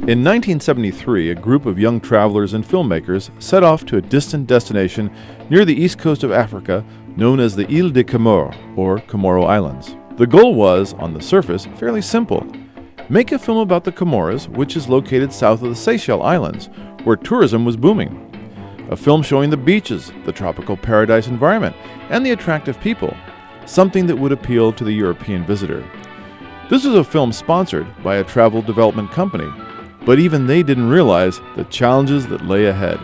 In 1973, a group of young travelers and filmmakers set off to a distant destination near the east coast of Africa known as the Île de Comore, or Comoro Islands. The goal was, on the surface, fairly simple. Make a film about the Comores, which is located south of the Seychelles Islands, where tourism was booming. A film showing the beaches, the tropical paradise environment, and the attractive people, something that would appeal to the European visitor. This was a film sponsored by a travel development company, but even they didn't realize the challenges that lay ahead.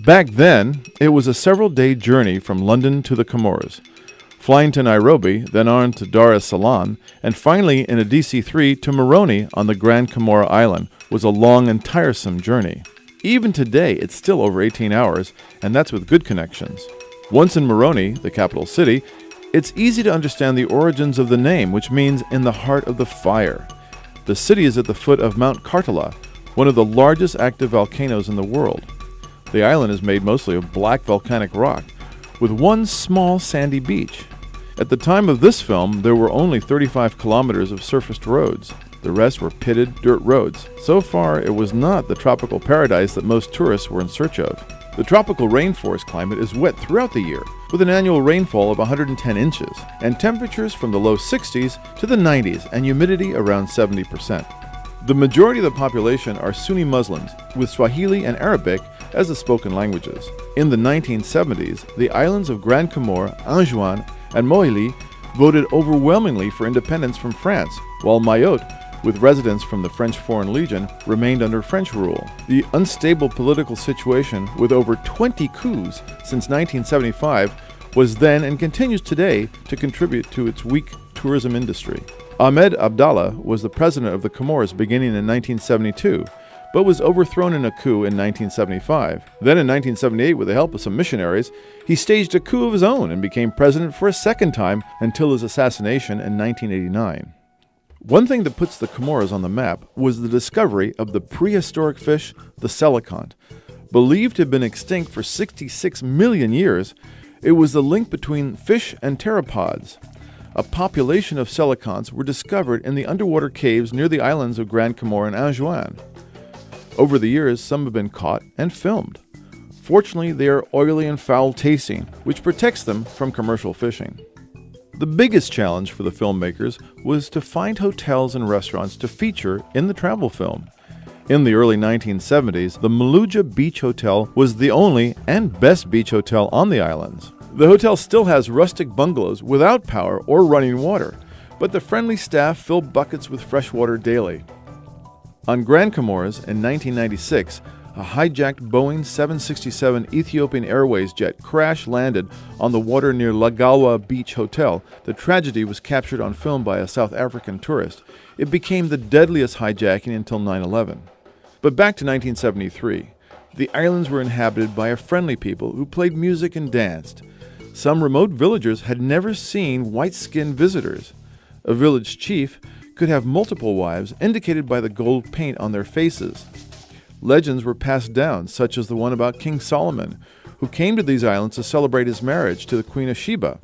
Back then, it was a several-day journey from London to the Comores, flying to Nairobi, then on to Dar es Salem, and finally in a DC-3 to Moroni on the Grande Comore Island was a long and tiresome journey. Even today, it's still over 18 hours, and that's with good connections. Once in Moroni, the capital city, it's easy to understand the origins of the name, which means in the heart of the fire. The city is at the foot of Mount Kartala, one of the largest active volcanoes in the world. The island is made mostly of black volcanic rock, with one small sandy beach. At the time of this film, there were only 35 kilometers of surfaced roads. The rest were pitted dirt roads. So far, it was not the tropical paradise that most tourists were in search of. The tropical rainforest climate is wet throughout the year, with an annual rainfall of 110 inches, and temperatures from the low 60s to the 90s, and humidity around 70%. The majority of the population are Sunni Muslims, with Swahili and Arabic as the spoken languages. In the 1970s, the islands of Grande Comore, Anjouan, and Mohili voted overwhelmingly for independence from France, while Mayotte, with residents from the French Foreign Legion, remained under French rule. The unstable political situation, with over 20 coups since 1975, was then and continues today to contribute to its weak tourism industry. Ahmed Abdallah was the president of the Comores beginning in 1972, but was overthrown in a coup in 1975. Then in 1978, with the help of some missionaries, he staged a coup of his own and became president for a second time until his assassination in 1989. One thing that puts the Comores on the map was the discovery of the prehistoric fish, the coelacanth. Believed to have been extinct for 66 million years, it was the link between fish and pteropods. A population of coelacanths were discovered in the underwater caves near the islands of Grande Comore and Anjouan. Over the years, some have been caught and filmed. Fortunately, they are oily and foul-tasting, which protects them from commercial fishing. The biggest challenge for the filmmakers was to find hotels and restaurants to feature in the travel film. In the early 1970s, the Maluja Beach Hotel was the only and best beach hotel on the islands. The hotel still has rustic bungalows without power or running water, but the friendly staff fill buckets with fresh water daily. On Grande Comores in 1996, a hijacked Boeing 767 Ethiopian Airways jet crash-landed on the water near Lagawa Beach Hotel. The tragedy was captured on film by a South African tourist. It became the deadliest hijacking until 9/11. But back to 1973. The islands were inhabited by a friendly people who played music and danced. Some remote villagers had never seen white-skinned visitors. A village chief could have multiple wives, indicated by the gold paint on their faces. Legends were passed down, such as the one about King Solomon, who came to these islands to celebrate his marriage to the Queen of Sheba.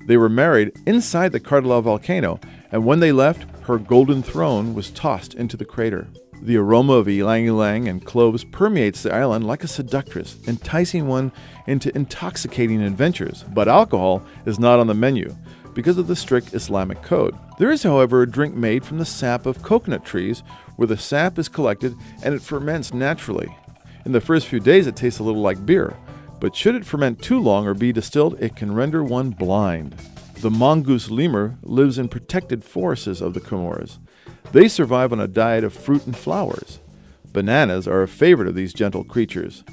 They were married inside the Kartala volcano, and when they left, her golden throne was tossed into the crater. The aroma of ylang-ylang and cloves permeates the island like a seductress, enticing one into intoxicating adventures. But alcohol is not on the menu because of the strict Islamic code. There is, however, a drink made from the sap of coconut trees, where the sap is collected and it ferments naturally. In the first few days, it tastes a little like beer, but should it ferment too long or be distilled, it can render one blind. The mongoose lemur lives in protected forests of the Comores. They survive on a diet of fruit and flowers. Bananas are a favorite of these gentle creatures.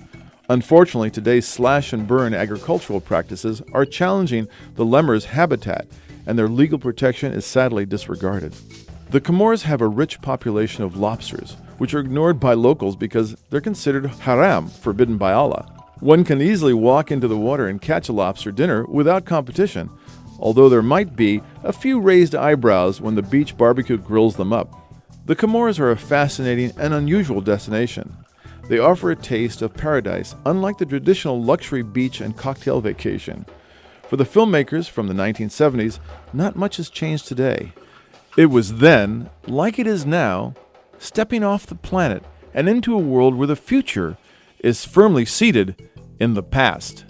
Unfortunately, today's slash-and-burn agricultural practices are challenging the lemur's habitat, and their legal protection is sadly disregarded. The Comores have a rich population of lobsters, which are ignored by locals because they're considered haram, forbidden by Allah. One can easily walk into the water and catch a lobster dinner without competition, although there might be a few raised eyebrows when the beach barbecue grills them up. The Comores are a fascinating and unusual destination. They offer a taste of paradise, unlike the traditional luxury beach and cocktail vacation. For the filmmakers from the 1970s, not much has changed today. It was then, like it is now, stepping off the planet and into a world where the future is firmly seated in the past.